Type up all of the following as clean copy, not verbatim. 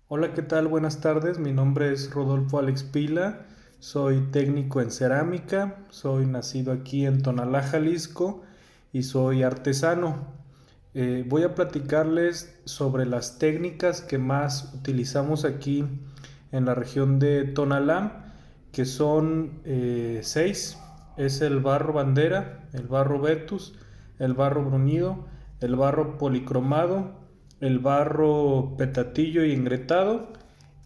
Hola, ¿qué tal? Buenas tardes. Mi nombre es Rodolfo Alex Pila. Soy técnico en cerámica. Soy nacido aquí en Tonalá, Jalisco y soy artesano. Voy a platicarles sobre las técnicas que más utilizamos aquí en la región de Tonalá, que son seis. Es el barro bandera, el barro vetus, el barro bruñido, el barro policromado, el barro petatillo y engretado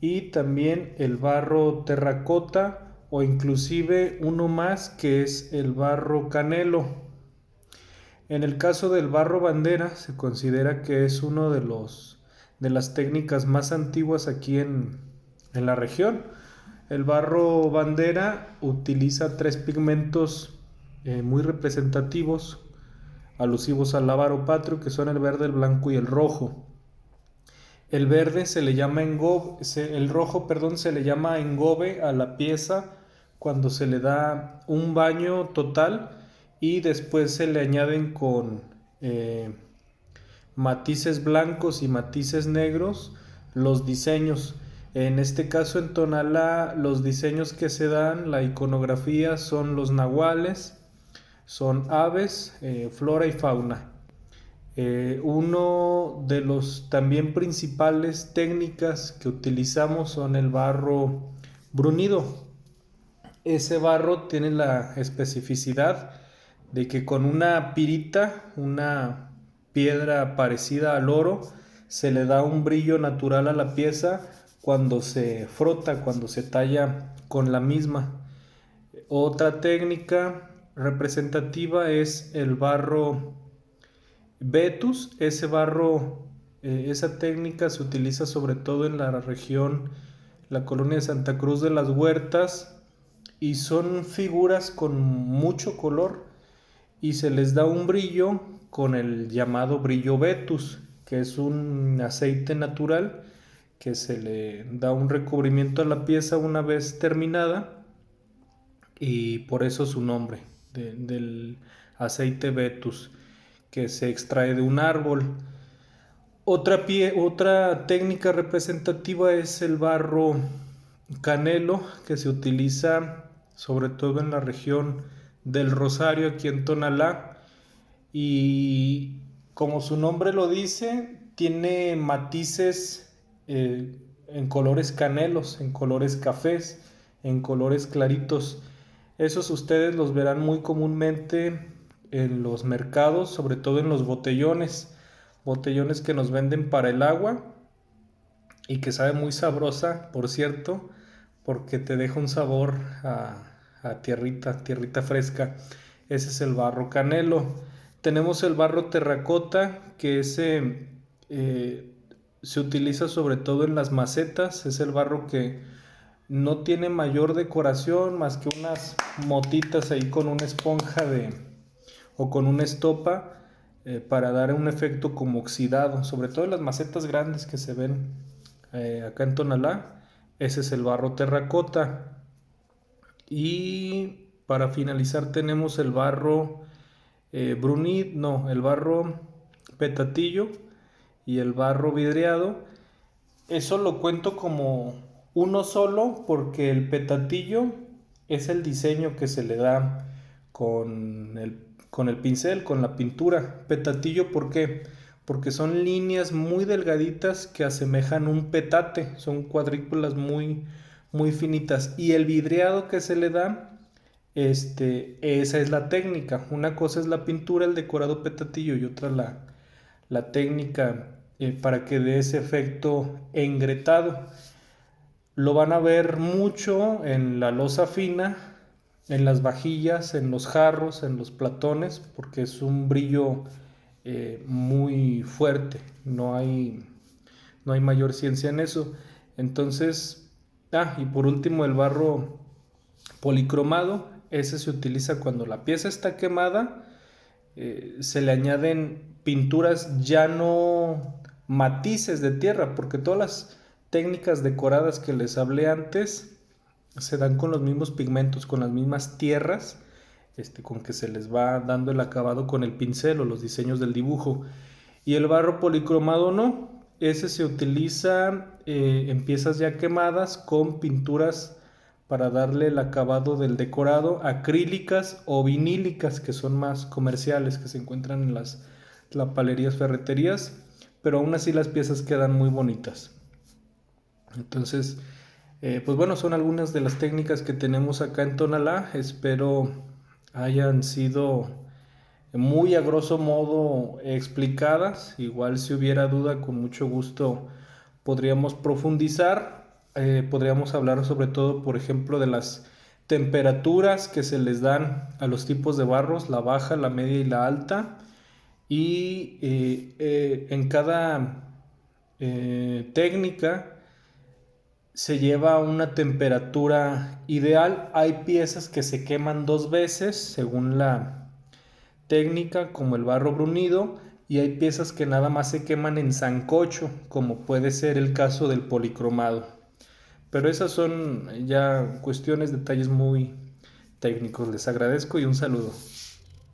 y también el barro terracota o inclusive uno más que es el barro canelo. En el caso del barro bandera se considera que es uno de las técnicas más antiguas aquí en la región. El barro bandera utiliza tres pigmentos muy representativos, alusivos al lábaro patrio, que son el verde, el blanco y el rojo. El verde se le llama engobe, el rojo, perdón, se le llama engobe a la pieza cuando se le da un baño total y después se le añaden con eh, matices blancos y matices negros los diseños. En este caso en Tonalá los diseños que se dan, la iconografía son los nahuales, son aves, flora y fauna. Uno de los también principales técnicas que utilizamos son el barro brunido. Ese barro tiene la especificidad de que con una pirita, una piedra parecida al oro, se le da un brillo natural a la pieza cuando se frota, cuando se talla con la misma. Otra técnica representativa es el barro Vetus. Ese barro, esa técnica se utiliza sobre todo en la región, la colonia de Santa Cruz de las Huertas, y son figuras con mucho color y se les da un brillo con el llamado brillo Vetus, que es un aceite natural que se le da un recubrimiento a la pieza una vez terminada y por eso su nombre del aceite Vetus que se extrae de un árbol. Otra técnica representativa es el barro canelo, que se utiliza sobre todo en la región del Rosario, aquí en Tonalá, y como su nombre lo dice, tiene matices en colores canelos, en colores cafés, en colores claritos. Esos ustedes los verán muy comúnmente en los mercados, sobre todo en los botellones, botellones que nos venden para el agua y que sabe muy sabrosa, por cierto, porque te deja un sabor a tierrita, tierrita fresca. Ese es el barro canelo. Tenemos el barro terracota, que ese se utiliza sobre todo en las macetas. Es el barro que no tiene mayor decoración más que unas motitas ahí con una esponja o con una estopa para dar un efecto como oxidado, sobre todo en las macetas grandes que se ven acá en Tonalá. Ese es el barro terracota. Y para finalizar tenemos el barro brunit, no, el barro petatillo y el barro vidriado. Eso lo cuento como uno solo porque el petatillo es el diseño que se le da con el pincel, con la pintura. Petatillo, ¿por qué? Porque son líneas muy delgaditas que asemejan un petate, son cuadrículas muy finitas. Y el vidriado que se le da, esa es la técnica. Una cosa es la pintura, el decorado petatillo y otra la técnica para que dé ese efecto engretado. Lo van a ver mucho en la loza fina, en las vajillas, en los jarros, en los platones, porque es un brillo muy fuerte. No hay mayor ciencia en eso. Entonces, y por último el barro policromado. Ese se utiliza cuando la pieza está quemada, se le añaden pinturas, ya no matices de tierra, porque todas las técnicas decoradas que les hablé antes se dan con los mismos pigmentos, con las mismas tierras, con que se les va dando el acabado con el pincel o los diseños del dibujo. Y el barro policromado no. ese se utiliza en piezas ya quemadas con pinturas para darle el acabado del decorado, acrílicas o vinílicas, que son más comerciales, que se encuentran en las lapalerías, ferreterías, pero aún así las piezas quedan muy bonitas. Entonces, pues bueno, son algunas de las técnicas que tenemos acá en Tonalá. Espero hayan sido muy a grosso modo explicadas. Igual si hubiera duda, con mucho gusto podríamos profundizar. Podríamos hablar sobre todo, por ejemplo, de las temperaturas que se les dan a los tipos de barros, la baja, la media y la alta. Y en cada técnica se lleva a una temperatura ideal. Hay piezas que se queman 2 veces según la técnica, como el barro bruñido, y hay piezas que nada más se queman en sancocho, como puede ser el caso del policromado. Pero esas son ya cuestiones, detalles muy técnicos. Les agradezco y un saludo.